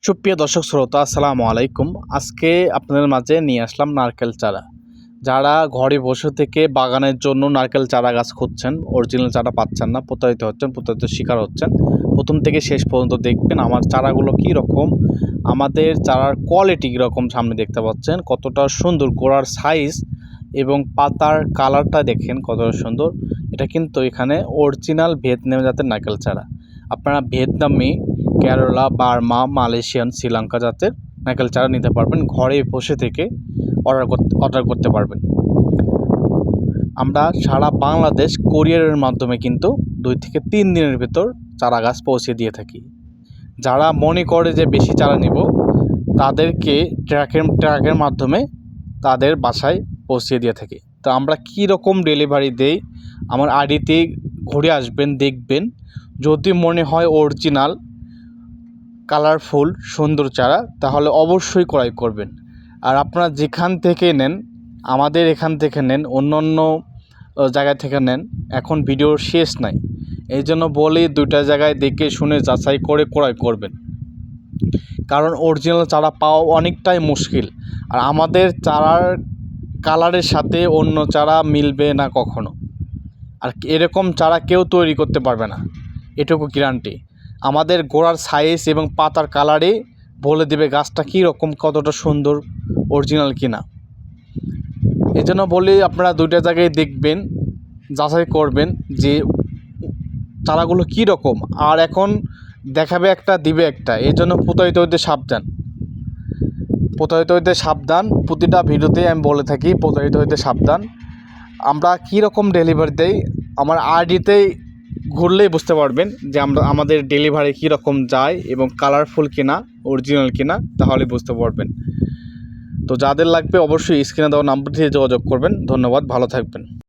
সুপ্রিয় দর্শক শ্রোতা আসসালামু আলাইকুম। আজকে আপনাদের মাঝে নিয়ে আসলাম নারকেল চারা। যারা ঘরে বসে থেকে বাগানের জন্য নারকেল চারা গাছ খুঁজছেন, অরিজিনাল চারা পাচ্ছেন না, প্রতারিত হচ্ছেন, প্রতারিত শিকার হচ্ছেন, প্রথম থেকে শেষ পর্যন্ত দেখবেন আমার চারাগুলো কী রকম, আমাদের চারার কোয়ালিটি কীরকম সামনে দেখতে পাচ্ছেন, কতটা সুন্দর গোড়ার সাইজ এবং পাতার কালারটা দেখেন কতটা সুন্দর। এটা কিন্তু এখানে অরিজিনাল ভিয়েতনাম জাতের নারকেল চারা। আপনারা ভিয়েতনামি, কেরালা, বার্মা, মালয়েশিয়ান, শ্রীলঙ্কা জাতের নারকেল চারা নিতে পারবেন, ঘরে বসে থেকে অর্ডার করতে পারবেন। আমরা সারা বাংলাদেশ কোরিয়ারের মাধ্যমে কিন্তু 2 থেকে 3 দিনের ভেতর চারা গাছ পৌঁছে দিয়ে থাকি। যারা মনে করে যে বেশি চারা নেব, তাদেরকে ট্রাকের মাধ্যমে তাদের বাসায় পৌঁছে দিয়ে থাকি। তো আমরা কী রকম ডেলিভারি দেই, আমার আইডিতে ঘুরে আসবেন, দেখবেন। যদি মনে হয় অরিজিনাল কালারফুল সুন্দর চারা, তাহলে অবশ্যই ক্রয় করবেন। আর আপনারা যেখান থেকে নেন, আমাদের এখান থেকে নেন, অন্য জায়গা থেকে নেন, এখন ভিডিওর শেষ নাই। এই জন্য বলি 2টা জায়গায় দেখে শুনে যাচাই করে ক্রয় করবেন, কারণ অরিজিনাল চারা পাওয়া অনেকটাই মুশকিল। আর আমাদের চারার কালারের সাথে অন্য চারা মিলবে না কখনো। আর এরকম চারা কেউ তৈরি করতে পারবে না, এটুকু গ্যারান্টি। আমাদের গোড়ার সাইজ এবং পাতার কালারে বলে দেবে গাছটা কী রকম, কতটা সুন্দর, অরিজিনাল কিনা। এই জন্য বলি আপনারা 2টা জায়গায় দেখবেন, যাচাই করবেন যে চারাগুলো কী রকম। আর এখন দেখাবে একটা, দিবে একটা, এই জন্য প্রতারিত হইতে সাবধান। প্রতারিত হইতে সাবধান, প্রতিটা ভিডিওতেই আমি বলে থাকি প্রতারিত হইতে সাবধান। আমরা কী রকম ডেলিভারি দেই, আমার আইডিতেই ঘুরলেই বুঝতে পারবেন যে আমাদের ডেলিভারি কী রকম যায় এবং কালারফুল কিনা, অরিজিনাল কিনা, তাহলে বুঝতে পারবেন। তো যাদের লাগবে অবশ্যই স্ক্রিনে দেওয়া নাম্বার দিয়ে যোগাযোগ করবেন। ধন্যবাদ, ভালো থাকবেন।